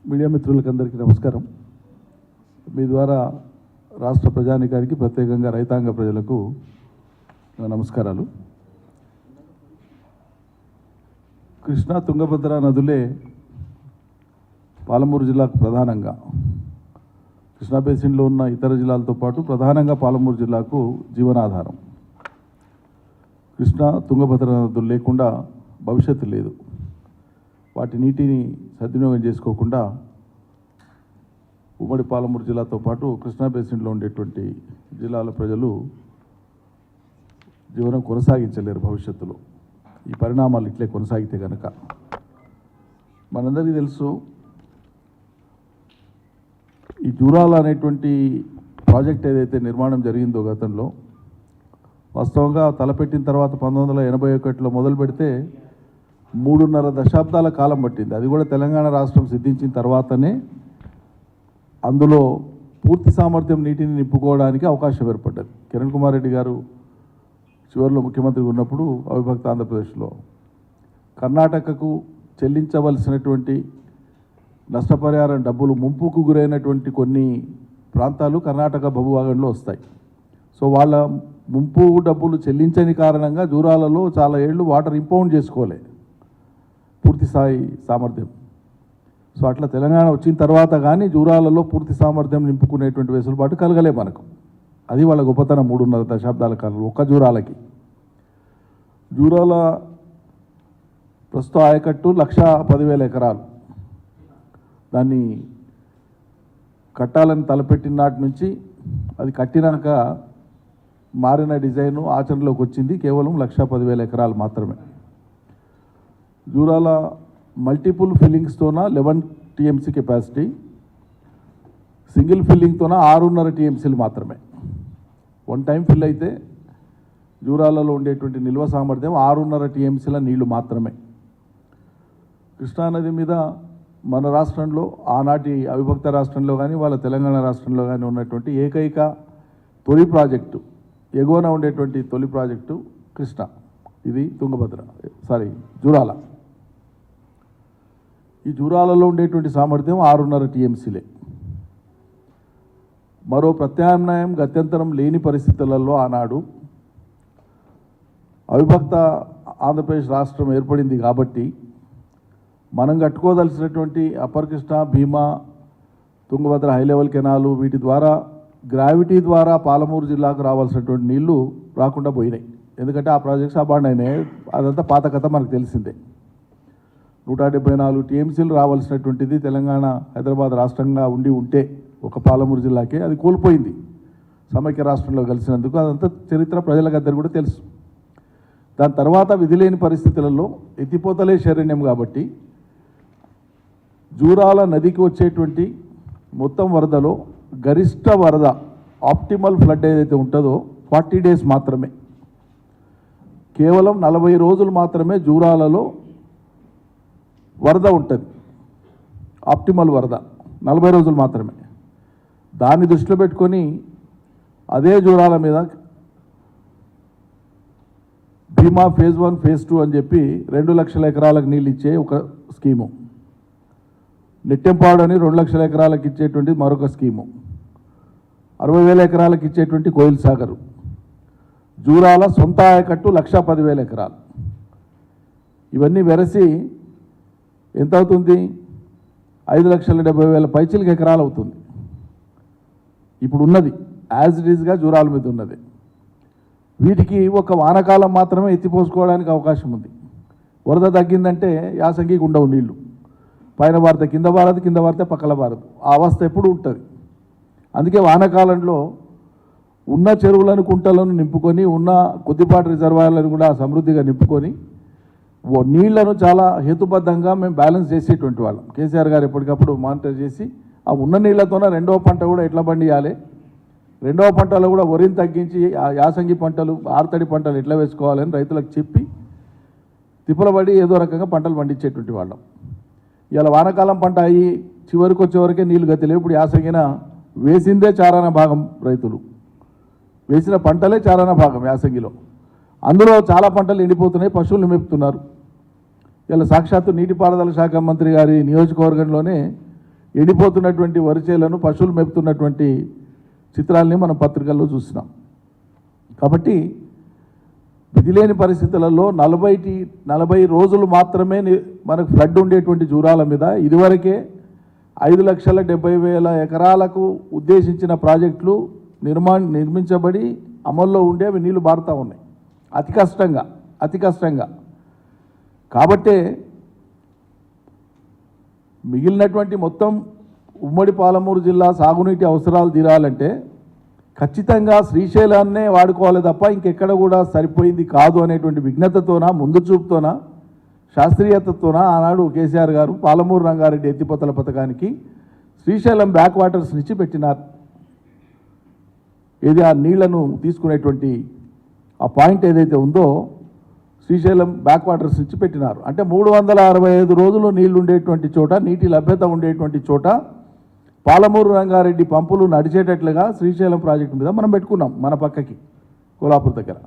Media మిత్రులకందరికీ నమస్కారం. మీ ద్వారా రాష్ట్ర ప్రజానికానికి ప్రత్యేకంగా రైతాంగ ప్రజలకు నమస్కారాలు. కృష్ణా తుంగభద్ర నదులే పాలమూరు జిల్లాకు ప్రధానంగా, కృష్ణా బేసిన్లో ఉన్న ఇతర జిల్లాలతో పాటు ప్రధానంగా పాలమూరు జిల్లాకు జీవనాధారం. కృష్ణా తుంగభద్ర నదులు లేకుండా భవిష్యత్తు లేదు. వాటి నీటిని సద్వినియోగం చేసుకోకుండా ఉమ్మడి పాలమూరు జిల్లాతో పాటు కృష్ణా బేసిన్లో ఉండేటువంటి జిల్లాల ప్రజలు జీవనం కొనసాగించలేరు భవిష్యత్తులో. ఈ పరిణామాలు ఇట్లే కొనసాగితే కనుక. మనందరికీ తెలుసు, ఈ జూరాల అనేటువంటి ప్రాజెక్ట్ ఏదైతే నిర్మాణం జరిగిందో గతంలో, వాస్తవంగా తలపెట్టిన తర్వాత 1981లో మొదలు పెడితే 3.5 దశాబ్దాల కాలం పట్టింది. అది కూడా తెలంగాణ రాష్ట్రం సిద్ధించిన తర్వాతనే అందులో పూర్తి సామర్థ్యం నీటిని నింపుకోవడానికి అవకాశం ఏర్పడ్డది. కిరణ్ కుమార్ రెడ్డి గారు చివరిలో ముఖ్యమంత్రి ఉన్నప్పుడు అవిభక్త ఆంధ్రప్రదేశ్లో కర్ణాటకకు చెల్లించవలసినటువంటి నష్టపరిహారం డబ్బులు ముంపుకు గురైనటువంటి కొన్ని ప్రాంతాలు కర్ణాటక భూభాగంలో వస్తాయి. సో వాళ్ళ ముంపు డబ్బులు చెల్లించని కారణంగా జూరాలలో చాలా ఏళ్ళు వాటర్ ఇంపౌండ్ చేసుకోలే పూర్తి స్థాయి సామర్థ్యం. సో అట్లా తెలంగాణ వచ్చిన తర్వాత కానీ జూరాలలో పూర్తి సామర్థ్యం నింపుకునేటువంటి వెసులుబాటు కలగలే మనకు. అది వాళ్ళ గొప్పతనం. 3.5 దశాబ్దాల కాలంలో ఒక్క జూరాలకి. జూరాల ప్రస్తుత ఆయకట్టు 1,10,000 ఎకరాలు. దాన్ని కట్టాలని తలపెట్టిన నాటి నుంచి అది కట్టినాక మారిన డిజైను ఆచరణలోకి వచ్చింది కేవలం 1,10,000 ఎకరాలు మాత్రమే. జూరాల మల్టిపుల్ ఫిల్లింగ్స్తోన 11 టీఎంసీ కెపాసిటీ, సింగిల్ ఫిల్లింగ్తోన 6.5 టీఎంసీలు మాత్రమే. వన్ టైం ఫిల్ అయితే జూరాలలో ఉండేటువంటి నిల్వ సామర్థ్యం 6.5 టీఎంసీల నీళ్లు మాత్రమే. కృష్ణానది మీద మన రాష్ట్రంలో, ఆనాటి అవిభక్త రాష్ట్రంలో కానీ వాళ్ళ తెలంగాణ రాష్ట్రంలో కానీ ఉన్నటువంటి ఏకైక తొలి ప్రాజెక్టు, ఎగువన ఉండేటువంటి తొలి ప్రాజెక్టు కృష్ణ. ఇది జూరాల. ఈ జూరాలలో ఉండేటువంటి సామర్థ్యం 6.5 టీఎంసీలే. మరో ప్రత్యామ్నాయం గత్యంతరం లేని పరిస్థితులలో ఆనాడు అవిభక్త ఆంధ్రప్రదేశ్ రాష్ట్రం ఏర్పడింది కాబట్టి మనం కట్టుకోదలసినటువంటి అప్పర్ కృష్ణ, భీమా, తుంగభద్ర హై లెవెల్ కెనాలు, వీటి ద్వారా గ్రావిటీ ద్వారా పాలమూరు జిల్లాకు రావాల్సినటువంటి నీళ్లు రాకుండా పోయినాయి. ఎందుకంటే ఆ ప్రాజెక్ట్స్ అబాండ్ అయినాయి. అదంతా పాత కథ మనకు తెలిసిందే. 174 టీఎంసీలు రావాల్సినటువంటిది తెలంగాణ హైదరాబాద్ రాష్ట్రంగా ఉంటే ఒక పాలమూరు జిల్లాకే అది కోల్పోయింది సమైక్య రాష్ట్రంలో కలిసినందుకు. అదంతా చరిత్ర ప్రజలకందరూ కూడా తెలుసు. దాని తర్వాత విధిలేని పరిస్థితులలో ఎత్తిపోతలే శరణ్యం కాబట్టి జూరాల నదికి వచ్చేటువంటి మొత్తం వరదలో గరిష్ట వరద, ఆప్టిమల్ ఫ్లడ్ ఏదైతే ఉంటుందో 40 డేస్ మాత్రమే. కేవలం 40 రోజులు మాత్రమే జూరాలలో వరద ఉంటుంది. ఆప్టిమల్ వరద 40 రోజులు మాత్రమే. దాన్ని దృష్టిలో పెట్టుకొని అదే జూరాల మీద భీమా ఫేజ్ 1, ఫేజ్ 2 అని చెప్పి 2 లక్షల ఎకరాలకు నీళ్ళు ఇచ్చే ఒక స్కీము, నెట్టెంపాడు అని 2 లక్షల ఎకరాలకు ఇచ్చేటువంటి మరొక స్కీము, 60,000 ఎకరాలకు ఇచ్చేటువంటి కోయిల్ సాగరు, జూరాల సొంత ఆయకట్టు 1,10,000 ఎకరాలు. ఇవన్నీ వెరసి ఎంత అవుతుంది? 5,70,000 పైచిలకు ఎకరాలు అవుతుంది. ఇప్పుడు ఉన్నది యాజ్ ఇట్ ఈజ్గా జూరాల మీద ఉన్నది. వీటికి ఒక వానకాలం మాత్రమే ఎత్తిపోసుకోవడానికి అవకాశం ఉంది. వరద తగ్గిందంటే యాసంగికి ఉండవు నీళ్లు. పైన భారత కింద భారత, కింద భారత పక్కల భారత. ఆ అవస్థ ఎప్పుడు ఉంటుంది. అందుకే వానకాలంలో ఉన్న చెరువులను, కుంటలను నింపుకొని, ఉన్న కొద్దిపాటి రిజర్వాయర్లను కూడా సమృద్ధిగా నింపుకొని నీళ్లను చాలా హేతుబద్ధంగా మేము బ్యాలెన్స్ చేసేటువంటి వాళ్ళం. కేసీఆర్ గారు ఎప్పటికప్పుడు మానిటర్ చేసి ఆ ఉన్న నీళ్లతోనే రెండవ పంట కూడా ఎట్లా పండియాలి, రెండవ పంటలో కూడా వరిని తగ్గించి ఆ యాసంగి పంటలు, ఆరుతడి పంటలు ఎట్లా వేసుకోవాలని రైతులకు చెప్పి తిప్పలబడి ఏదో రకంగా పంటలు పండించేటువంటి వాళ్ళం. ఇలా వానకాలం పంట అయ్యి చివరికి వచ్చేవరకే నీళ్లు గతిలేవు. ఇప్పుడు యాసంగిన వేసిందే చారాన భాగం రైతులు, వేసిన పంటలే చారాన భాగం యాసంగిలో. అందులో చాలా పంటలు ఎండిపోతున్నాయి, పశువులు మేపుతున్నారు. ఇలా సాక్షాత్తు నీటిపారుదల శాఖ మంత్రి గారి నియోజకవర్గంలోనే ఎండిపోతున్నటువంటి వరిచేలను పశువులు మేపుతున్నటువంటి చిత్రాల్ని మనం పత్రికల్లో చూసినాం. కాబట్టి విధి లేని పరిస్థితులలో 40 రోజులు మాత్రమే మనకు ఫ్లడ్ ఉండేటువంటి జూరాల మీద ఇదివరకే 5,70,000 ఎకరాలకు ఉద్దేశించిన ప్రాజెక్టులు నిర్మించబడి అమల్లో ఉండే అవి నీళ్లు బారుతూ ఉన్నాయి అతి కష్టంగా. కాబట్టే మిగిలినటువంటి మొత్తం ఉమ్మడి పాలమూరు జిల్లా సాగునీటి అవసరాలు తీరాలంటే ఖచ్చితంగా శ్రీశైలాన్నే వాడుకోవాలి తప్ప ఇంకెక్కడ కూడా సరిపోయింది కాదు అనేటువంటి విజ్ఞతతోన ముందు చూపుతోన శాస్త్రీయతతోన ఆనాడు కేసీఆర్ గారు పాలమూరు రంగారెడ్డి ఎత్తిపోతల పథకానికి శ్రీశైలం బ్యాక్ వాటర్స్ నుంచి పెట్టినారు. ఏది ఆ నీళ్లను తీసుకునేటువంటి ఆ పాయింట్ ఏదైతే ఉందో శ్రీశైలం బ్యాక్ వాటర్స్ నుంచి పెట్టినారు. అంటే 365 రోజులు నీళ్లు ఉండేటువంటి చోట, నీటి లభ్యత ఉండేటువంటి చోట పాలమూరు రంగారెడ్డి పంపులు నడిచేటట్లుగా శ్రీశైలం ప్రాజెక్టు మీద మనం పెట్టుకున్నాం. మన పక్కకి కోలాపూర్ దగ్గర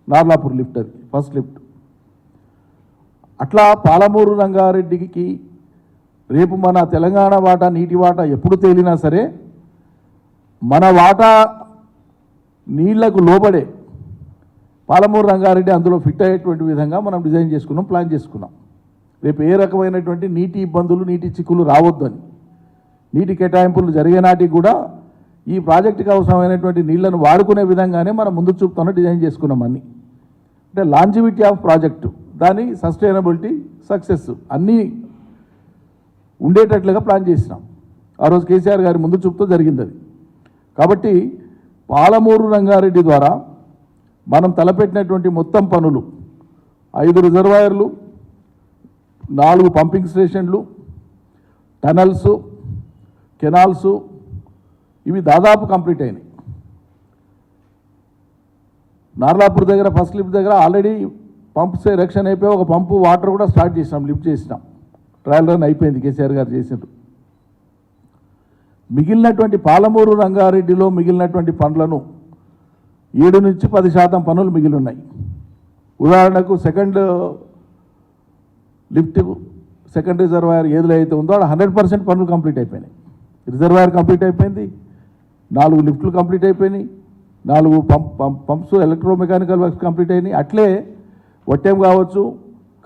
నార్లాపూర్ లిఫ్ట్, అది ఫస్ట్ లిఫ్ట్. అట్లా పాలమూరు రంగారెడ్డికి రేపు మన తెలంగాణ వాటా, నీటి వాటా ఎప్పుడు తేలినా సరే మన వాటా నీళ్లకు లోబడే పాలమూరు రంగారెడ్డి అందులో ఫిట్ అయ్యేటువంటి విధంగా మనం డిజైన్ చేసుకున్నాం, ప్లాన్ చేసుకున్నాం. రేపు ఏ రకమైనటువంటి నీటి ఇబ్బందులు, నీటి చిక్కులు రావద్దని, నీటి కేటాయింపులు జరిగే నాటికి కూడా ఈ ప్రాజెక్టుకి అవసరమైనటువంటి నీళ్లను వాడుకునే విధంగానే మనం ముందు చూపుతోనే డిజైన్ చేసుకున్నాం అన్నీ. అంటే లాంజివిటీ ఆఫ్ ప్రాజెక్టు, దాని సస్టైనబిలిటీ, సక్సెస్ అన్నీ ఉండేటట్లుగా ప్లాన్ చేసినాం. ఆ రోజు కేసీఆర్ గారి ముందు చూపుతో జరిగింది అది. కాబట్టి పాలమూరు రంగారెడ్డి ద్వారా మనం తలపెట్టినటువంటి మొత్తం పనులు 5 రిజర్వాయర్లు, 4 పంపింగ్ స్టేషన్లు, టనల్స్, కెనాల్స్, ఇవి దాదాపు కంప్లీట్ అయినాయి. నార్లాపూర్ దగ్గర ఫస్ట్ లిఫ్ట్ దగ్గర ఆల్రెడీ పంప్స్ ఎరెక్షన్ అయిపోయి ఒక పంపు వాటర్ కూడా స్టార్ట్ చేసినాం, లిఫ్ట్ చేసినాం. ట్రయల్ రన్ అయిపోయింది, కేసీఆర్ గారు చేసినారు. మిగిలినటువంటి పాలమూరు రంగారెడ్డిలో మిగిలినటువంటి పనులను 7 నుంచి 10% పనులు మిగిలి ఉన్నాయి. ఉదాహరణకు సెకండ్ లిఫ్ట్, సెకండ్ రిజర్వాయర్ ఏదిలో అయితే ఉందో అక్కడ 100% పనులు కంప్లీట్ అయిపోయినాయి. రిజర్వాయర్ కంప్లీట్ అయిపోయింది, 4 లిఫ్ట్లు కంప్లీట్ అయిపోయినాయి, 4 పంప్స్ ఎలక్ట్రోమెకానికల్ వర్క్స్ కంప్లీట్ అయినాయి. అట్లే వట్టెం కావచ్చు,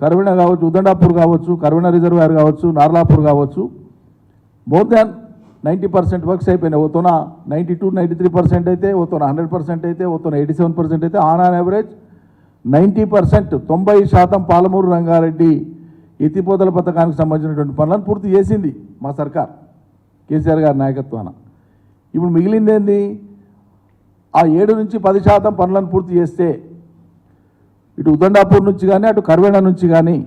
కర్వెన కావచ్చు, ఉదండాపూర్ కావచ్చు, కర్వెన రిజర్వాయర్ కావచ్చు, నార్లాపూర్ కావచ్చు, మోర్ దాన్ 90% వర్క్స్ అయిపోయినాయి. ఓతోన 92-93% అయితే, ఓతోన 100% అయితే, ఓతోన 87% అయితే, ఆన్ యావరేజ్ 90%, 90% పాలమూరు రంగారెడ్డి ఎత్తిపోతల పథకానికి సంబంధించినటువంటి పనులను పూర్తి చేసింది మా సర్కార్, కేసీఆర్ గారి నాయకత్వాన. ఇప్పుడు మిగిలింది ఏంది? ఆ 7 నుంచి 10% పనులను పూర్తి చేస్తే ఇటు ఉదండాపూర్ నుంచి కానీ, అటు కర్వెన నుంచి కానీ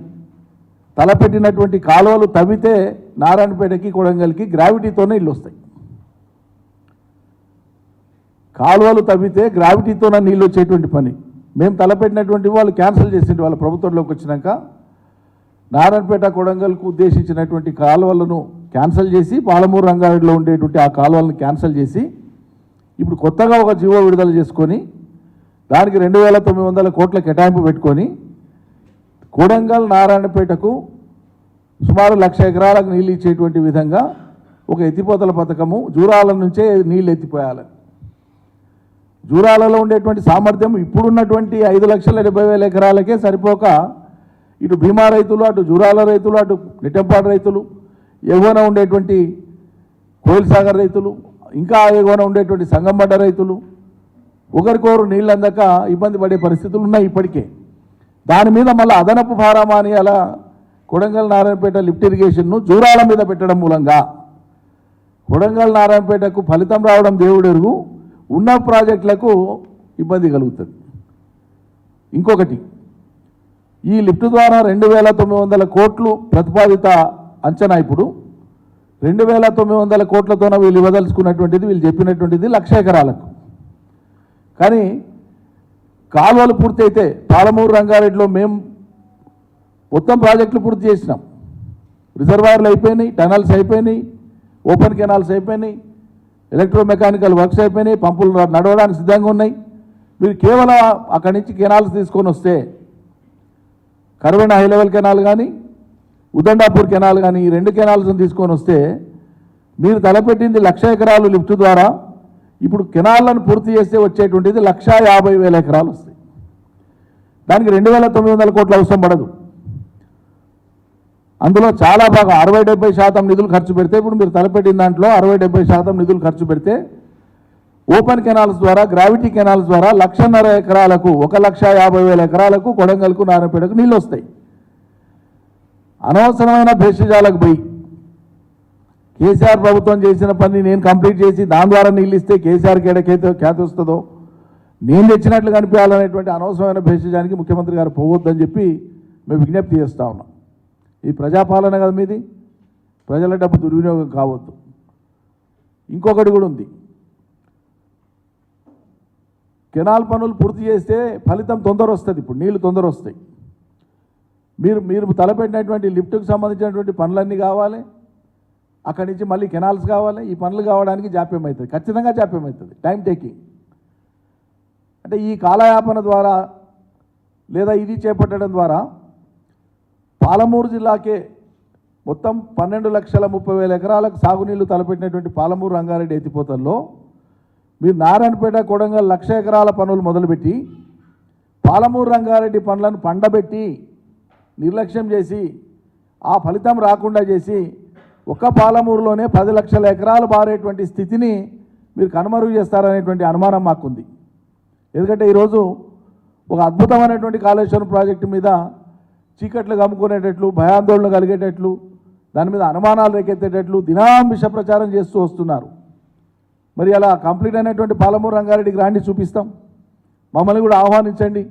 తలపెట్టినటువంటి కాలువలు తవ్వితే నారాయణపేటకి, కొడంగల్కి గ్రావిటీతోనే ఇల్లు వస్తాయి. కాలువలు తవ్వితే గ్రావిటీతోనే నీళ్ళు వచ్చేటువంటి పని మేము తలపెట్టినటువంటి వాళ్ళు క్యాన్సిల్ చేసింది. వాళ్ళ ప్రభుత్వంలోకి వచ్చినాక నారాయణపేట, కొడంగల్కు ఉద్దేశించినటువంటి కాలువలను క్యాన్సిల్ చేసి, పాలమూరు రంగారెడ్డిలో ఉండేటువంటి ఆ కాలువలను క్యాన్సిల్ చేసి, ఇప్పుడు కొత్తగా ఒక జీవో విడుదల చేసుకొని దానికి 2,900 కోట్ల కేటాయింపు పెట్టుకొని కొడంగల్, నారాయణపేటకు సుమారు 1,00,000 ఎకరాలకు నీళ్ళు ఇచ్చేటువంటి విధంగా ఒక ఎత్తిపోతల పథకము, జూరాల నుంచే నీళ్ళు ఎత్తిపోయాలి. జూరాలలో ఉండేటువంటి సామర్థ్యం ఇప్పుడున్నటువంటి 5,70,000 ఎకరాలకే సరిపోక ఇటు భీమా రైతులు, అటు జూరాల రైతులు, అటు నిటంపాడు రైతులు, ఎగువన ఉండేటువంటి కోయిల్ సాగర్ రైతులు, ఇంకా ఎగువన ఉండేటువంటి సంగంబడ్డ రైతులు ఒకరికొకరు నీళ్ళు అందక ఇబ్బంది పడే పరిస్థితులు ఉన్నాయి ఇప్పటికే. దాని మీద మళ్ళీ అదనపు భారమాని అలా కొడంగల్, నారాయణపేట లిఫ్ట్ ఇరిగేషన్ను జూరాల మీద పెట్టడం మూలంగా కొడంగల్, నారాయణపేటకు ఫలితం రావడం దేవుడెరుగు, ఉన్న ప్రాజెక్టులకు ఇబ్బంది కలుగుతుంది. ఇంకొకటి, ఈ లిఫ్ట్ ద్వారా 2,900 కోట్లు ప్రతిపాదిత అంచనా. ఇప్పుడు 2,900 కోట్లతోన వీళ్ళు ఇవ్వదలుచుకున్నటువంటిది, వీళ్ళు చెప్పినటువంటిది 1,00,000 ఎకరాలకు. కానీ కాలువలు పూర్తి అయితే పాలమూరు రంగారెడ్డిలో మేము మొత్తం ప్రాజెక్టులు పూర్తి చేసినాం. రిజర్వాయర్లు అయిపోయినాయి, టనల్స్ అయిపోయినాయి, ఓపెన్ కెనాల్స్ అయిపోయినాయి, ఎలక్ట్రోమెకానికల్ వర్క్స్ అయిపోయినాయి, పంపులు నడవడానికి సిద్ధంగా ఉన్నాయి. మీరు కేవలం అక్కడి నుంచి కెనాల్స్ తీసుకొని వస్తే కర్వెన హై లెవెల్ కెనాల్ కానీ, ఉదండాపూర్ కెనాల్ కానీ, ఈ 2 కెనాల్స్ని తీసుకొని వస్తే మీరు తలపెట్టింది 1,00,000 ఎకరాలు లిఫ్ట్ ద్వారా, ఇప్పుడు కెనాళ్లను పూర్తి చేస్తే వచ్చేటువంటిది 1,50,000 ఎకరాలు వస్తాయి. దానికి 2,900 కోట్ల అవసరం పడదు. అందులో చాలా బాగా 60-70% నిధులు ఖర్చు పెడితే, ఇప్పుడు మీరు తలపెట్టిన దాంట్లో 60-70% నిధులు ఖర్చు పెడితే ఓపెన్ కెనాల్స్ ద్వారా, గ్రావిటీ కెనాల్స్ ద్వారా 1,50,000 ఎకరాలకు 1,50,000 ఎకరాలకు కొడంగల్కు, నారాయణపేటకు నీళ్ళు వస్తాయి. అనవసరమైన భేషజాలకు పోయి కేసీఆర్ ప్రభుత్వం చేసిన పని నేను కంప్లీట్ చేసి దాని ద్వారా నీళ్ళు ఇస్తే కేసీఆర్కి ఎడకైతే ఖ్యాతి వస్తుందో, నేను తెచ్చినట్లు కనిపించాలనేటువంటి అనవసరమైన భేషజానికి ముఖ్యమంత్రి గారు పోవద్దని చెప్పి మేము విజ్ఞప్తి చేస్తూ ఉన్నాం. ఈ ప్రజాపాలన కదా మీది, ప్రజల డబ్బు దుర్వినియోగం కావద్దు. ఇంకొకటి కూడా ఉంది, కెనాల్ పనులు పూర్తి చేస్తే ఫలితం తొందర వస్తుంది. ఇప్పుడు నీళ్లు తొందర వస్తాయి. మీరు తలపెట్టినటువంటి లిఫ్ట్కి సంబంధించినటువంటి పనులన్నీ కావాలి, అక్కడి నుంచి మళ్ళీ కెనాల్స్ కావాలి. ఈ పనులు కావడానికి జాప్యం అవుతుంది, ఖచ్చితంగా జాప్యం అవుతుంది, టైం టేకింగ్. అంటే ఈ కాలయాపన ద్వారా లేదా ఇది చేపట్టడం ద్వారా పాలమూరు జిల్లాకే మొత్తం 12,30,000 ఎకరాలకు సాగునీళ్లు తలపెట్టినటువంటి పాలమూరు రంగారెడ్డి ఎత్తిపోతల్లో మీరు నారాయణపేట, కొడంగల్ 1,00,000 ఎకరాల పనులు మొదలుపెట్టి పాలమూరు రంగారెడ్డి పనులను పండబెట్టి నిర్లక్ష్యం చేసి ఆ ఫలితం రాకుండా చేసి ఒక్క పాలమూరులోనే 10 లక్షల ఎకరాలు బారేటువంటి స్థితిని మీరు కనుమరుగు చేస్తారనేటువంటి అనుమానం మాకుంది. ఎందుకంటే ఈరోజు ఒక అద్భుతమైనటువంటి కాళేశ్వరం ప్రాజెక్టు మీద చీకట్లు కమ్ముకునేటట్లు, భయాందోళన కలిగేటట్లు, దాని మీద అనుమానాలు రేకెత్తేటట్లు దినం విష ప్రచారం చేస్తూ వస్తున్నారు. మరి అలా కంప్లీట్ అయినటువంటి పాలమూరు రంగారెడ్డికి రాండి, చూపిస్తాం. మమ్మల్ని కూడా ఆహ్వానించండి,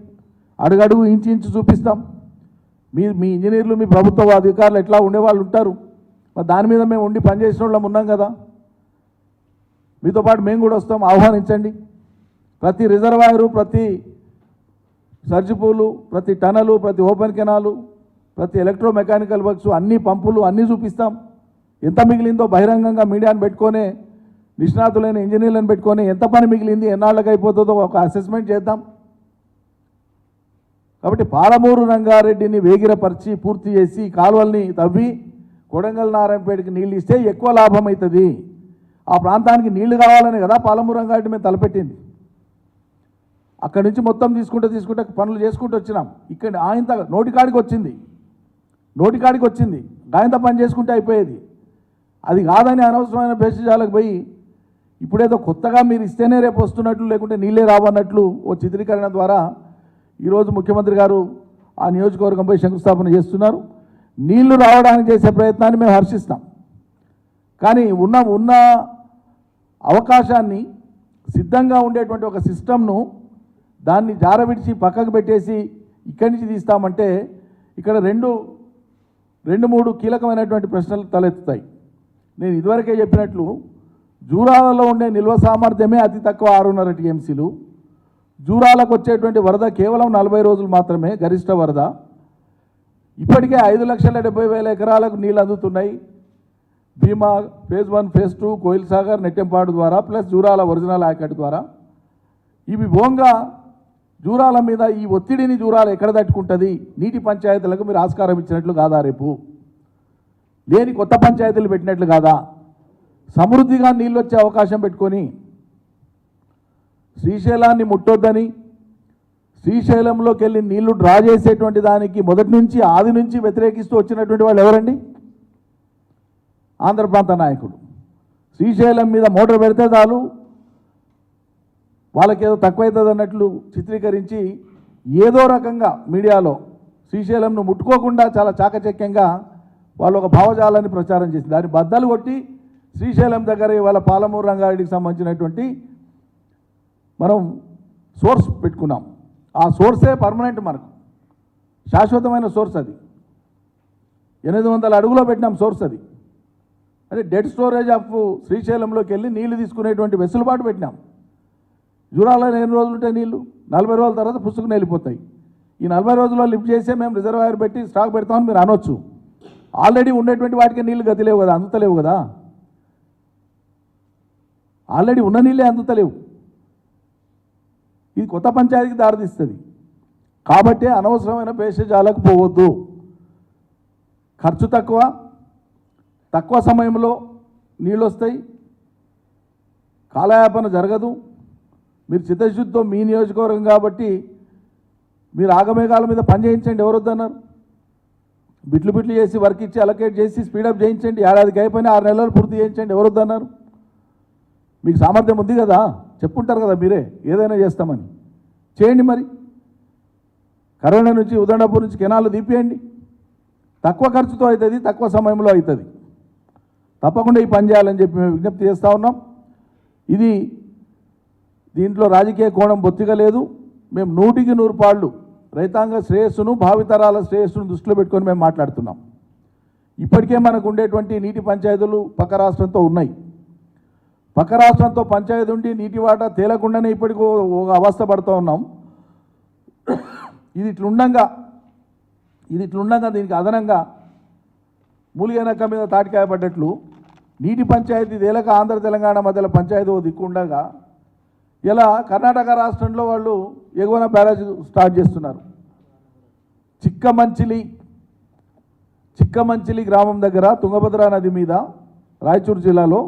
అడుగడుగు ఇంచు చూపిస్తాం. మీ ఇంజనీర్లు, మీ ప్రభుత్వ అధికారులు ఎట్లా ఉండేవాళ్ళు ఉంటారు, మరి దాని మీద మేము ఉండి పనిచేసిన వాళ్ళం ఉన్నాం కదా. మీతో పాటు మేము కూడా వస్తాం, ఆహ్వానించండి. ప్రతి రిజర్వాయరు, ప్రతి సర్జిపూలు, ప్రతి టనలు, ప్రతి ఓపెన్ కెనాలు, ప్రతి ఎలక్ట్రో మెకానికల్ వర్క్స్, అన్ని పంపులు అన్నీ చూపిస్తాం. ఎంత మిగిలిందో బహిరంగంగా మీడియాను పెట్టుకొని, నిష్ణాతులైన ఇంజనీర్లను పెట్టుకొని ఎంత పని మిగిలింది, ఎన్నాళ్ళకి అయిపోతుందో ఒక అసెస్మెంట్ చేద్దాం. కాబట్టి పాలమూరు రంగారెడ్డిని వేగిరపరిచి పూర్తి చేసి కాలువల్ని తవ్వి కొడంగల్, నారాయణపేటకి నీళ్ళు ఇస్తే ఎక్కువ లాభం అవుతుంది. ఆ ప్రాంతానికి నీళ్లు కావాలని కదా పాలమూరు రంగారెడ్డి మేము తలపెట్టింది. అక్కడి నుంచి మొత్తం తీసుకుంటే పనులు చేసుకుంటూ వచ్చినాం. ఇక్కడ ఆయంత నోటికాడికి వచ్చింది, గాయంత పని చేసుకుంటే అయిపోయేది. అది కాదని అనవసరమైన భేషజాలకు పోయి ఇప్పుడేదో కొత్తగా మీరు ఇస్తేనే రేపు వస్తున్నట్లు, లేకుంటే నీళ్ళే రావన్నట్లు ఓ చిత్రీకరణ ద్వారా ఈరోజు ముఖ్యమంత్రి గారు ఆ నియోజకవర్గంపై శంకుస్థాపన చేస్తున్నారు. నీళ్లు రావడానికి చేసే ప్రయత్నాన్ని మేము హర్షిస్తాం. కానీ ఉన్న అవకాశాన్ని, సిద్ధంగా ఉండేటువంటి ఒక సిస్టమ్ను దాన్ని జారవిడిచి పక్కకు పెట్టేసి ఇక్కడి నుంచి తీస్తామంటే ఇక్కడ రెండు మూడు కీలకమైనటువంటి ప్రశ్నలు తలెత్తుతాయి. నేను ఇదివరకే చెప్పినట్లు జూరాలలో ఉండే నిల్వ సామర్థ్యమే అతి తక్కువ 6.5 టీఎంసీలు. జూరాలకు వచ్చేటువంటి వరద కేవలం 40 రోజులు మాత్రమే గరిష్ట వరద. ఇప్పటికే 5,70,000 ఎకరాలకు నీళ్ళు అందుతున్నాయి. భీమా ఫేజ్ 1, ఫేజ్ 2, కోయిల్ సాగర్, నెట్టెంపాడు ద్వారా ప్లస్ జూరాల ఒరిజినల్ ఆయకట్టు ద్వారా. ఇవి బోంగా జూరాల మీద ఈ ఒత్తిడిని జూరాలు ఎక్కడ తట్టుకుంటుంది? నీటి పంచాయతీలకు మీరు ఆస్కారం ఇచ్చినట్లు కాదా? రేపు లేని కొత్త పంచాయతీలు పెట్టినట్లు కాదా? సమృద్ధిగా నీళ్ళు వచ్చే అవకాశం పెట్టుకొని శ్రీశైలాన్ని ముట్టొద్దని, శ్రీశైలంలోకి వెళ్ళి నీళ్లు డ్రా చేసేటువంటి దానికి మొదటి నుంచి ఆది నుంచి వ్యతిరేకిస్తూ వచ్చినటువంటి వాళ్ళు ఎవరండి? ఆంధ్ర ప్రాంత నాయకుడు. శ్రీశైలం మీద మోటార్ పెడితే చాలు వాళ్ళకేదో తక్కువవుతుంది అన్నట్లు చిత్రీకరించి ఏదో రకంగా మీడియాలో శ్రీశైలంను ముట్టుకోకుండా చాలా చాకచక్యంగా వాళ్ళు ఒక భావజాలాన్ని ప్రచారం చేసి దాన్ని బద్దలు కొట్టి శ్రీశైలం దగ్గర ఇవాళ పాలమూరు రంగారెడ్డికి సంబంధించినటువంటి మనం సోర్స్ పెట్టుకున్నాం. ఆ సోర్సే పర్మనెంట్, మనకు శాశ్వతమైన సోర్స్. అది 800 అడుగులో పెట్టినాం సోర్స్. అది అంటే డెడ్ స్టోరేజ్ ఆఫ్ శ్రీశైలంలోకి వెళ్ళి నీళ్లు తీసుకునేటువంటి వెసులుబాటు పెట్టినాం. జూరాలో ఎన్ని రోజులు ఉంటాయి నీళ్లు? 40 రోజుల తర్వాత పుస్తకం వెళ్ళిపోతాయి. ఈ 40 రోజుల్లో లిఫ్ట్ చేసే మేము రిజర్వాయర్ పెట్టి స్టాక్ పెడతామని మీరు అనొచ్చు. ఆల్రెడీ ఉండేటువంటి వాటికి నీళ్లు గతిలేవు కదా, అందుతలేవు కదా. ఆల్రెడీ ఉన్న నీళ్ళే అందుతలేవు. ఇది కొత్త పంచాయతీకి దారితీస్తుంది. కాబట్టి అనవసరమైన భేషజాలకు పోవద్దు. ఖర్చు తక్కువ సమయంలో నీళ్ళు వస్తాయి, కాలయాపన జరగదు. మీరు చిత్తశుద్ధితో మీ నియోజకవర్గం కాబట్టి మీరు ఆగమేఘాల మీద పని చేయించండి, ఎవరు వద్దన్నారు? బిట్లు చేసి వర్క్ ఇచ్చి అలొకేట్ చేసి స్పీడప్ చేయించండి, ఏడాదికి అయిపోయినా 6 నెలలు పూర్తి చేయించండి, ఎవరు వద్దన్నారు? మీకు సామర్థ్యం ఉంది కదా, చెప్పుంటారు కదా మీరే ఏదైనా చేస్తామని. చేయండి మరి. కరోనా నుంచి ఉదండపూర్ నుంచి కెనాలు తీపియండి, తక్కువ ఖర్చుతో అవుతుంది, తక్కువ సమయంలో అవుతుంది. తప్పకుండా ఈ పని చేయాలని చెప్పి మేము విజ్ఞప్తి చేస్తూ ఉన్నాం. దీంట్లో రాజకీయ కోణం బొత్తిగా లేదు. మేము 100కి 100 పాళ్ళు రైతాంగ శ్రేయస్సును, భావితరాల శ్రేయస్సును దృష్టిలో పెట్టుకొని మేము మాట్లాడుతున్నాం. ఇప్పటికే మనకు ఉండేటువంటి నీటి పంచాయతీలు పక్క రాష్ట్రంతో ఉన్నాయి. పక్క రాష్ట్రంతో పంచాయతీ ఉండి నీటి వాటా తేలకుండానే ఇప్పటికీ ఒక అవస్థ పడుతూ ఉన్నాం. ఇది ఇట్లుండగా దీనికి అదనంగా మూలిగనక్క మీద తాటికాయ పడ్డట్లు నీటి పంచాయతీ తేలక ఆంధ్ర తెలంగాణ మధ్యలో పంచాయతీ ఓ దిక్కుండగా ఇలా కర్ణాటక రాష్ట్రంలో వాళ్ళు ఎగువన బ్యారేజ్ స్టార్ట్ చేస్తున్నారు. చిక్కమంచిలి గ్రామం దగ్గర తుంగభద్ర నది మీద రాయచూరు జిల్లాలో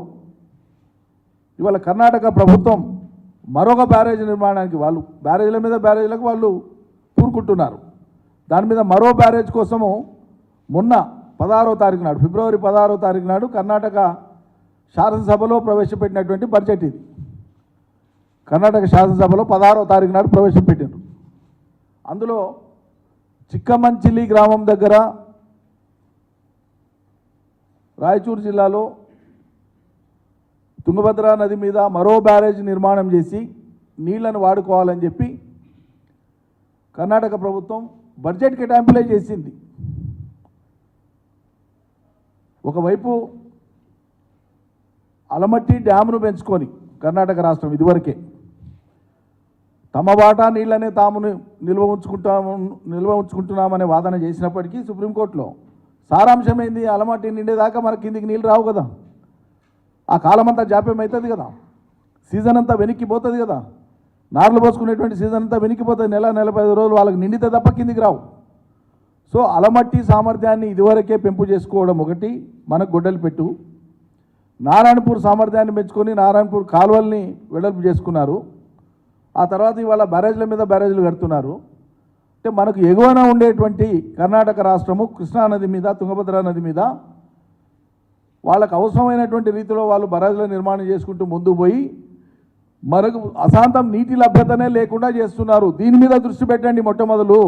ఇవాళ కర్ణాటక ప్రభుత్వం మరొక బ్యారేజ్ నిర్మాణానికి వాళ్ళు బ్యారేజ్లకు వాళ్ళు కూరుకుంటున్నారు. దాని మీద మరో బ్యారేజ్ కోసము మొన్న 16వ తారీఖు నాడు, ఫిబ్రవరి 16వ తారీఖు నాడు కర్ణాటక శాసనసభలో ప్రవేశపెట్టినటువంటి బడ్జెట్ ఇది. కర్ణాటక శాసనసభలో 16వ తారీఖు నాడు ప్రవేశపెట్టారు. అందులో చిక్కమంచిలి గ్రామం దగ్గర రాయచూరు జిల్లాలో తుంగభద్ర నది మీద మరో బ్యారేజ్ నిర్మాణం చేసి నీళ్లను వాడుకోవాలని చెప్పి కర్ణాటక ప్రభుత్వం బడ్జెట్ కేటాయింపులే చేసింది. ఒకవైపు అలమట్టి డ్యామ్ను పెంచుకొని కర్ణాటక రాష్ట్రం ఇదివరకే తమ వాటా నీళ్ళనే తాము నిల్వ ఉంచుకుంటున్నామనే వాదన చేసినప్పటికీ సుప్రీంకోర్టులో సారాంశం ఏంది? అలమట్టి నిండేదాకా మన కిందికి నీళ్ళు రావు కదా, ఆ కాలం అంతా జాప్యం అవుతుంది కదా, సీజన్ అంతా వెనక్కిపోతుంది కదా, నార్లు పోసుకునేటువంటి సీజన్ అంతా వెనక్కిపోతుంది, నెల 45 రోజులు వాళ్ళకి నిండితే తప్ప కిందికి రావు. సో అలమట్టి సామర్థ్యాన్ని ఇదివరకే పెంపు చేసుకోవడం ఒకటి మనకు గొడ్డలి పెట్టు. నారాయణపూర్ సామర్థ్యాన్ని పెంచుకొని నారాయణపూర్ కాలువల్ని వెడల్పు చేసుకున్నారు. ఆ తర్వాత ఇవాళ బ్యారేజ్ల మీద బ్యారేజ్లు కడుతున్నారు. అంటే మనకు ఎగువన ఉండేటువంటి కర్ణాటక రాష్ట్రము కృష్ణానది మీద, తుంగభద్ర నది మీద వాళ్ళకు అవసరమైనటువంటి రీతిలో వాళ్ళు బ్యారేజ్ల నిర్మాణం చేసుకుంటూ ముందుకు పోయి మనకు అశాంతం నీటి లభ్యతనే లేకుండా చేస్తున్నారు. దీని మీద దృష్టి పెట్టండి. మొట్టమొదలు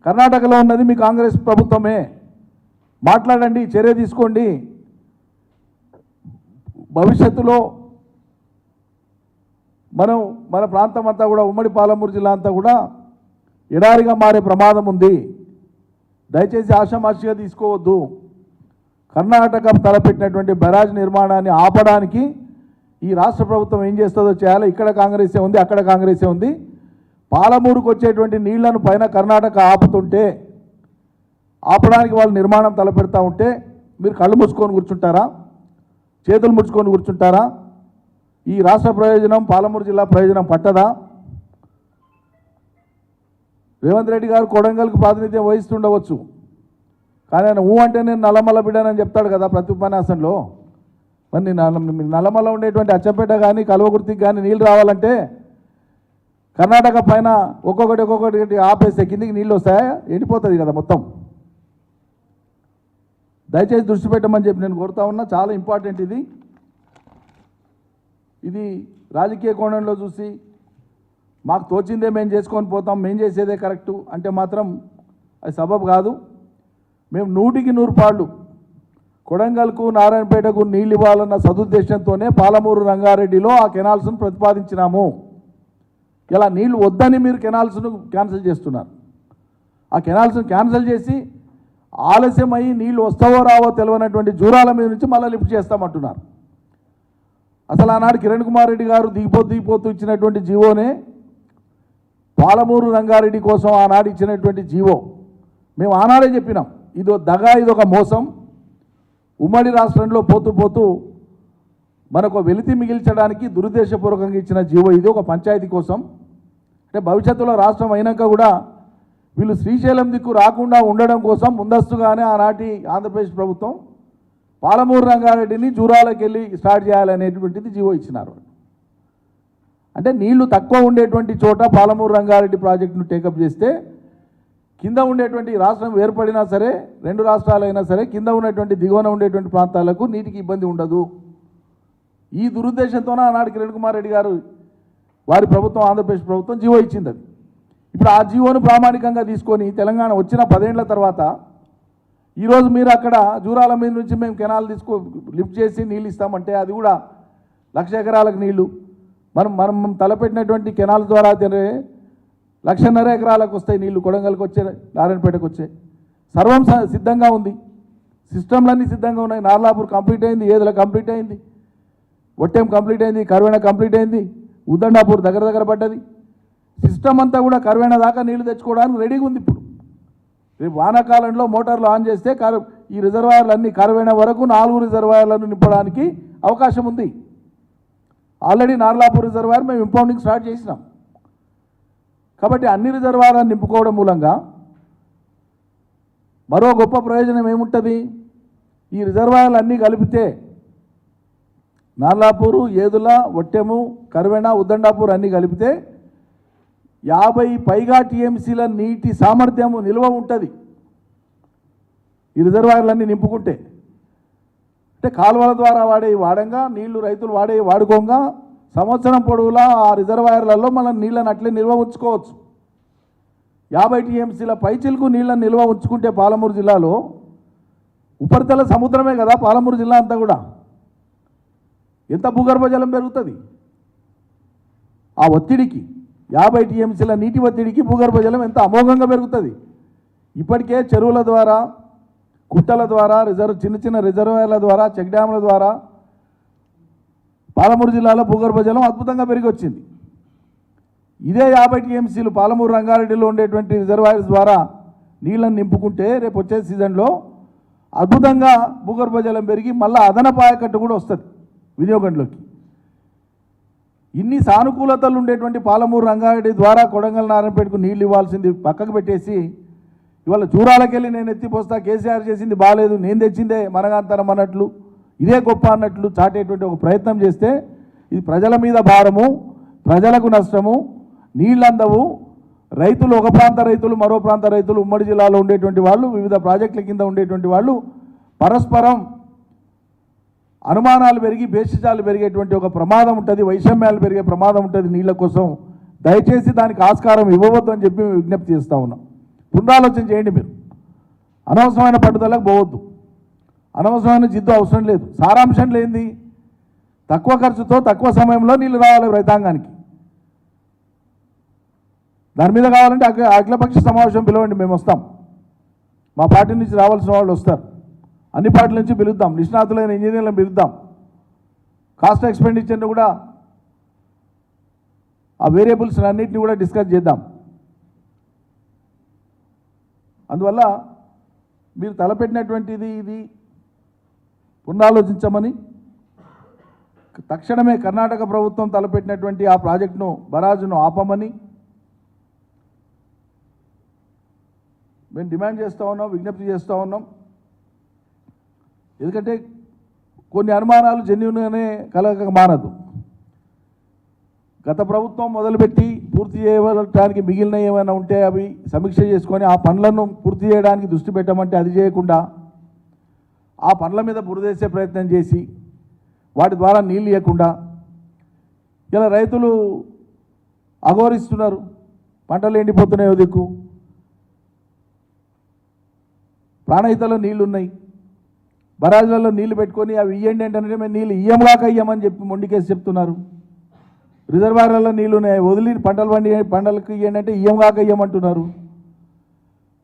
కర్ణాటకలో ఉన్నది మీ కాంగ్రెస్ ప్రభుత్వమే, మాట్లాడండి, చర్య తీసుకోండి. భవిష్యత్తులో మన ప్రాంతం అంతా కూడా, ఉమ్మడి పాలమూరు జిల్లా అంతా కూడా ఎడారిగా మారే ప్రమాదం ఉంది. దయచేసి ఆషామాషిగా తీసుకోవద్దు. కర్ణాటక తలపెట్టినటువంటి బ్యారేజ్ నిర్మాణాన్ని ఆపడానికి ఈ రాష్ట్ర ప్రభుత్వం ఏం చేస్తుందో చేయాలి. ఇక్కడ కాంగ్రెసే ఉంది, అక్కడ కాంగ్రెసే ఉంది. పాలమూరుకు వచ్చేటువంటి నీళ్లను పైన కర్ణాటక ఆపడానికి వాళ్ళు నిర్మాణం తలపెడతా ఉంటే మీరు కళ్ళు మూసుకొని కూర్చుంటారా? చేతులు ముడుచుకొని కూర్చుంటారా? ఈ రాష్ట్ర ప్రయోజనం, పాలమూరు జిల్లా ప్రయోజనం పట్టదా? రేవంత్ రెడ్డి గారు కొడంగల్కు ప్రాతినిధ్యం వహిస్తుండవచ్చు, కానీ ఆయన అంటే నేను నల్లమల్ల బిడ్డనని చెప్తాడు కదా ప్రతి ఉపన్యాసంలో. మరి నల్లమల్ల ఉండేటువంటి అచ్చంపేట కానీ కల్వకుర్తికి కానీ నీళ్ళు రావాలంటే కర్ణాటక పైన ఒక్కొక్కటి ఆపేస్తే కిందికి నీళ్ళు వస్తాయా? ఎండిపోతుంది కదా మొత్తం. దయచేసి దృష్టి పెట్టమని చెప్పి నేను కోరుతా ఉన్నా. చాలా ఇంపార్టెంట్ ఇది రాజకీయ కోణంలో చూసి మాకు తోచిందే మేము చేసుకొని పోతాం, మేము చేసేదే కరెక్టు అంటే మాత్రం అది సబబు కాదు. మేము 100కి 100 పాళ్ళు కొడంగల్కు, నారాయణపేటకు నీళ్ళు ఇవ్వాలన్న సదుద్దేశంతోనే పాలమూరు, రంగారెడ్డిలో ఆ కెనాల్స్ను ప్రతిపాదించినాము. ఇలా నీళ్లు వద్దని మీరు కెనాల్స్ను క్యాన్సిల్ చేస్తున్నారు. ఆ కెనాల్స్ను క్యాన్సిల్ చేసి ఆలస్యమై నీళ్ళు వస్తావో రావో తెలియనటువంటి జూరాల మీద నుంచి మళ్ళీ లిఫ్ట్ చేస్తామంటున్నారు. అసలు ఆనాడు కిరణ్ కుమార్ రెడ్డి గారు దిగిపోతూ ఇచ్చినటువంటి జీవోనే పాలమూరు, రంగారెడ్డి కోసం ఆనాడు ఇచ్చినటువంటి జీవో. మేము ఆనాడే చెప్పినాం, ఇదో దగా, ఇదొక మోసం. ఉమ్మడి రాష్ట్రంలో పోతూ మనకు వెలితి మిగిల్చడానికి దురుద్దేశపూర్వకంగా ఇచ్చిన జీవో ఇది, ఒక పంచాయతీ కోసం. అంటే భవిష్యత్తులో రాష్ట్రం అయినాక కూడా వీళ్ళు శ్రీశైలం దిక్కు రాకుండా ఉండడం కోసం ముందస్తుగానే ఆనాటి ఆంధ్రప్రదేశ్ ప్రభుత్వం పాలమూరు రంగారెడ్డిని జూరాలకు వెళ్ళి స్టార్ట్ చేయాలనేటువంటిది జీవో ఇచ్చినారు. అంటే నీళ్లు తక్కువ ఉండేటువంటి చోట పాలమూరు రంగారెడ్డి ప్రాజెక్టును టేకప్ చేస్తే కింద ఉండేటువంటి రాష్ట్రం ఏర్పడినా సరే, రెండు రాష్ట్రాలైనా సరే, కింద ఉన్నటువంటి దిగువన ఉండేటువంటి ప్రాంతాలకు నీటికి ఇబ్బంది ఉండదు. ఈ దురుద్దేశంతోనే ఆనాడు కిరణ్ కుమార్ రెడ్డి గారు వారి ప్రభుత్వం, ఆంధ్రప్రదేశ్ ప్రభుత్వం జీవో ఇచ్చింది. అది ఇప్పుడు ఆ జీవోను ప్రామాణికంగా తీసుకొని తెలంగాణ వచ్చిన 10 ఏళ్ల తర్వాత ఈరోజు మీరు అక్కడ జూరాల మీద నుంచి మేము కెనాల్ లిఫ్ట్ చేసి నీళ్ళు ఇస్తామంటే అది కూడా 1,00,000 ఎకరాలకు నీళ్లు. మనం తలపెట్టినటువంటి కెనాల్ ద్వారా 1,50,000 ఎకరాలకు వస్తాయి నీళ్లు. కొడంగల్కి వచ్చే, నారాయణపేటకు వచ్చే సర్వం సిద్ధంగా ఉంది. సిస్టమ్లన్నీ సిద్ధంగా ఉన్నాయి. నార్లాపూర్ కంప్లీట్ అయింది, ఏదుల కంప్లీట్ అయింది, ఒట్టెం కంప్లీట్ అయింది, కర్వేణ కంప్లీట్ అయింది, ఉద్దండాపూర్ దగ్గర పడ్డది. సిస్టమ్ అంతా కూడా కర్వేణ దాకా నీళ్లు తెచ్చుకోవడానికి రెడీగా ఉంది. ఇప్పుడు రేపు వానాకాలంలో మోటార్లు ఆన్ చేస్తే ఈ రిజర్వాయర్లు అన్నీ కర్వేణ వరకు 4 రిజర్వాయర్లను నింపడానికి అవకాశం ఉంది. ఆల్రెడీ నార్లాపూర్ రిజర్వాయర్ మేము ఇంపౌండింగ్ స్టార్ట్ చేసినాం. కాబట్టి అన్ని రిజర్వాయర్లను నింపుకోవడం మూలంగా మరో గొప్ప ప్రయోజనం ఏముంటుంది? ఈ రిజర్వాయర్లు అన్నీ కలిపితే నార్లాపూరు, ఏదుల, ఒట్టెము, కర్వేణ, ఉద్దండాపూర్ అన్నీ కలిపితే 50 పైగా టీఎంసీల నీటి సామర్థ్యము నిల్వ ఉంటుంది ఈ రిజర్వాయర్లన్నీ నింపుకుంటే. అంటే కాలువల ద్వారా వాడంగా నీళ్లు రైతులు వాడుకోగా సంవత్సరం పొడవులా ఆ రిజర్వాయర్లలో మనం నీళ్ళని అట్లే నిల్వ ఉంచుకోవచ్చు. 50 టీఎంసీల పైచిలకు నీళ్ళని నిల్వ ఉంచుకుంటే పాలమూరు జిల్లాలో ఉపరితల సముద్రమే కదా పాలమూరు జిల్లా అంతా కూడా. ఎంత భూగర్భ జలం పెరుగుతుంది ఆ ఒత్తిడికి? 50 టీఎంసీల నీటి ఒత్తిడికి భూగర్భ జలం ఎంత అమోఘంగా పెరుగుతుంది. ఇప్పటికే చెరువుల ద్వారా, కుట్టల ద్వారా, చిన్న రిజర్వాయర్ల ద్వారా, చెక్ డ్యాముల ద్వారా పాలమూరు జిల్లాలో భూగర్భ జలం అద్భుతంగా పెరిగి వచ్చింది. ఇదే 50 టీఎంసీలు పాలమూరు రంగారెడ్డిలో ఉండేటువంటి రిజర్వాయర్స్ ద్వారా నీళ్ళని నింపుకుంటే రేపు వచ్చే సీజన్లో అద్భుతంగా భూగర్భ జలం పెరిగి మళ్ళీ అదనపు ఆయకట్టు కూడా వస్తుంది వినియోగంలోకి. ఇన్ని సానుకూలతలు ఉండేటువంటి పాలమూరు రంగారెడ్డి ద్వారా కొడంగల్, నారాయణపేటకు నీళ్ళు ఇవ్వాల్సింది పక్కకు పెట్టేసి ఇవాళ జూరాలకెళ్ళి నేను ఎత్తిపోస్తా, కేసీఆర్ చేసింది బాగాలేదు, నేను తెచ్చిందే మనగాంతరం అన్నట్లు, ఇదే గొప్ప అన్నట్లు చాటేటువంటి ఒక ప్రయత్నం చేస్తే ఇది ప్రజల మీద భారము, ప్రజలకు నష్టము, నీళ్ళందవు. రైతులు, ఒక ప్రాంత రైతులు, మరో ప్రాంత రైతులు, ఉమ్మడి జిల్లాలో ఉండేటువంటి వాళ్ళు, వివిధ ప్రాజెక్టుల కింద ఉండేటువంటి వాళ్ళు పరస్పరం అనుమానాలు పెరిగి భేషజాలు పెరిగేటువంటి ఒక ప్రమాదం ఉంటుంది, వైషమ్యాలు పెరిగే ప్రమాదం ఉంటుంది నీళ్ళ కోసం. దయచేసి దానికి ఆస్కారం ఇవ్వవద్దు అని చెప్పి విజ్ఞప్తి చేస్తూ ఉన్నాం. పునరాలోచన చేయండి. మీరు అనవసరమైన పట్టుదలకు పోవద్దు, అనవసరమైన జిద్దు అవసరం లేదు. సారాంశం లేనిది తక్కువ ఖర్చుతో తక్కువ సమయంలో నీళ్ళు రావాలి రైతాంగానికి. దాని మీద కావాలంటే అఖిలపక్ష సమావేశం పిలవండి, మేము వస్తాం. మా పార్టీ నుంచి రావాల్సిన వాళ్ళు వస్తారు. అన్ని పార్టీల నుంచి పిలుద్దాం, నిష్ణాతులైన ఇంజనీర్లను పిలుద్దాం. కాస్ట్ ఎక్స్పెండిచర్ని కూడా, ఆ వేరియబుల్స్ అన్నింటినీ కూడా డిస్కస్ చేద్దాం. అందువల్ల మీరు తలపెట్టినటువంటిది ఇది పునరాలోచించమని, తక్షణమే కర్ణాటక ప్రభుత్వం తలపెట్టినటువంటి ఆ ప్రాజెక్టును, బరాజును ఆపమని మేము డిమాండ్ చేస్తూ ఉన్నాం, విజ్ఞప్తి చేస్తూ ఉన్నాం. ఎందుకంటే కొన్ని అనుమానాలు జెన్యూన్గానే కలగక మానదు. గత ప్రభుత్వం మొదలుపెట్టి పూర్తి చేయడానికి మిగిలిన ఏమైనా ఉంటే అవి సమీక్ష చేసుకొని ఆ పనులను పూర్తి చేయడానికి దృష్టి పెట్టమంటే అది చేయకుండా ఆ పనుల మీద బురదేసే ప్రయత్నం చేసి వాటి ద్వారా నీళ్ళు ఇవ్వకుండా ఇలా రైతులు అఘోరిస్తున్నారు. పంటలు ఎండిపోతున్నాయో దిక్కు, ప్రాణహితలో నీళ్లు ఉన్నాయి, బరాజులలో నీళ్లు పెట్టుకొని అవి ఇవ్వండి అంటే మేము నీళ్ళు ఇయ్యంలాక ఇయ్యమని చెప్పి మొండికేసి చెప్తున్నారు. రిజర్వాయర్లలో నీళ్లు ఉన్నాయి, వదిలి పంటలకు ఇవ్వండి అంటే ఇయ్యంలాక ఇయ్యమంటున్నారు.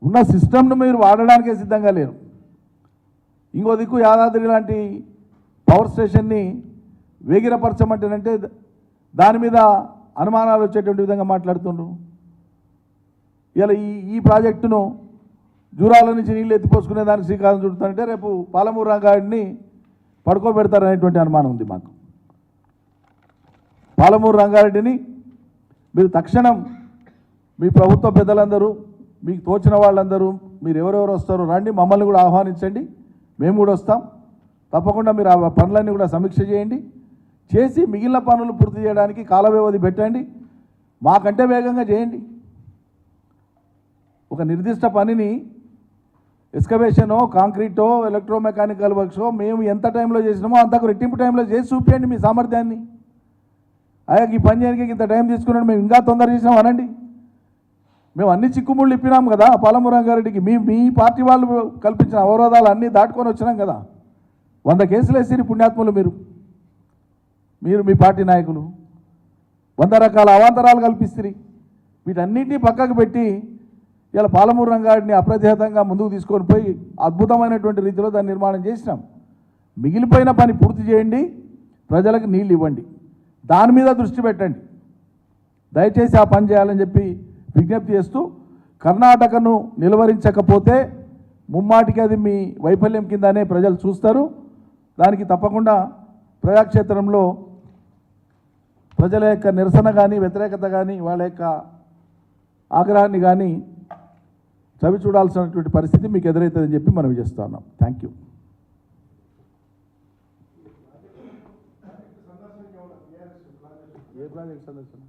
ఉన్న సిస్టమ్ను మీరు వాడడానికే సిద్ధంగా లేరు. ఇంకో దిక్కు యాదాద్రి లాంటి పవర్ స్టేషన్ని వేగిరపరచమంటేనంటే దాని మీద అనుమానాలు వచ్చేటువంటి విధంగా మాట్లాడుతున్నారు. ఇలా ఈ ప్రాజెక్టును జూరాల నుంచి నీళ్ళు ఎత్తిపోసుకునే దానికి శ్రీకారం చుడుతుంటే రేపు పాలమూరు రంగారెడ్డిని పడుకోబెడతారనేటువంటి అనుమానం ఉంది మాకు. పాలమూరు రంగారెడ్డిని మీరు తక్షణం మీ ప్రభుత్వ పెద్దలందరూ, మీకు తోచిన వాళ్ళందరూ, మీరు ఎవరెవరు వస్తారో రండి, మమ్మల్ని కూడా ఆహ్వానించండి, మేము కూడా వస్తాం. తప్పకుండా మీరు ఆ పనులన్నీ కూడా సమీక్ష చేయండి, చేసి మిగిలిన పనులు పూర్తి చేయడానికి కాల వ్యవధి పెట్టండి, మాకంటే వేగంగా చేయండి. ఒక నిర్దిష్ట పనిని ఎక్స్కవేషనో కాంక్రీటో ఎలక్ట్రోమెకానికల్ వర్క్సో మేము ఎంత టైంలో చేసినామో అంతకు రెట్టింపు టైంలో చేసి చూపించండి మీ సామర్థ్యాన్ని. అయ్యా ఈ పని చేయడానికి ఇంత టైం తీసుకున్నాడు, మేము ఇంకా తొందర చేసినాం అనండి. మేము అన్ని చిక్కుముళ్ళు ఇప్పినాం కదా పాలమూరు రంగారెడ్డికి, మీ పార్టీ వాళ్ళు కల్పించిన అవరోధాలు అన్నీ దాటుకొని వచ్చినాం కదా. 100 కేసులు వేసిరి పుణ్యాత్ములు మీరు మీ పార్టీ నాయకులు 100 రకాల అవాంతరాలు కల్పిస్తుంది. వీటన్నిటినీ పక్కకు పెట్టి ఇలా పాలమూరు రంగారెడ్డిని అప్రతిహతంగా ముందుకు తీసుకొని పోయి అద్భుతమైనటువంటి రీతిలో దాన్ని నిర్మాణం చేసినాం. మిగిలిపోయిన పని పూర్తి చేయండి, ప్రజలకు నీళ్ళు ఇవ్వండి, దాని మీద దృష్టి పెట్టండి. దయచేసి ఆ పని చేయాలని చెప్పి విజ్ఞప్తి చేస్తూ, కర్ణాటకను నిలువరించకపోతే ముమ్మాటికి అది మీ వైఫల్యం కిందనే ప్రజలు చూస్తారు. దానికి తప్పకుండా ప్రజాక్షేత్రంలో ప్రజల యొక్క నిరసన కానీ వ్యతిరేకత కానీ వాళ్ళ యొక్క ఆగ్రహాన్ని కానీ చవి చూడాల్సినటువంటి పరిస్థితి మీకు ఎదురవుతుందని చెప్పి మనం చేస్తూ ఉన్నాం. Thank you. ఏ ప్రాజెక్ట్ సందర్శన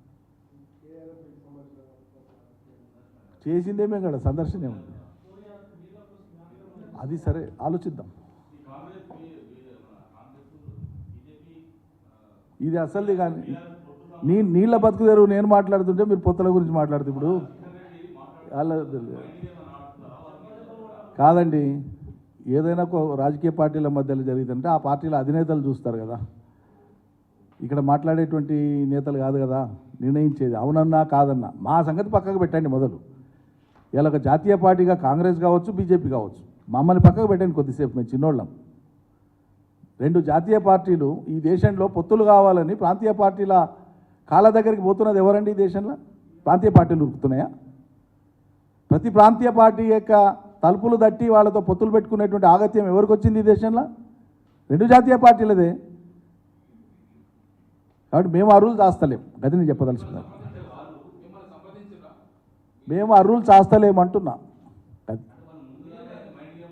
చేసిందేమే కదా, సందర్శన ఏముంది అది. సరే ఆలోచిద్దాం. ఇది అసలుది కానీ నీళ్ళ బతుకు తెరువు నేను మాట్లాడుతుంటే మీరు పొత్తుల గురించి మాట్లాడుతూ ఇప్పుడు కాదండి. ఏదైనా రాజకీయ పార్టీల మధ్యలో జరిగిందంటే ఆ పార్టీల అధినేతలు చూస్తారు కదా, ఇక్కడ మాట్లాడేటువంటి నేతలు కాదు కదా నిర్ణయించేది. అవునన్నా కాదన్నా మా సంగతి పక్కకు పెట్టండి మొదలు. ఇలా ఒక జాతీయ పార్టీగా కాంగ్రెస్ కావచ్చు బీజేపీ కావచ్చు, మమ్మల్ని పక్కకు పెట్టండి కొద్దిసేపు, మేము చిన్నోళ్ళం. 2 జాతీయ పార్టీలు ఈ దేశంలో పొత్తులు కావాలని ప్రాంతీయ పార్టీల కాళ్ళ దగ్గరికి పోతున్నది ఎవరండి ఈ దేశంలో? ప్రాంతీయ పార్టీలు ఉరుకుతున్నాయా? ప్రతి ప్రాంతీయ పార్టీ యొక్క తలుపులు తట్టి వాళ్ళతో పొత్తులు పెట్టుకునేటువంటి ఆగత్యం ఎవరికి వచ్చింది ఈ దేశంలో? 2 జాతీయ పార్టీలదే. కాబట్టి మేము ఆ రూల్ చేస్తలేం, గదిని చెప్పదలుచుకున్నాం. మేము ఆ రూల్ చేస్తలేమంటున్నా.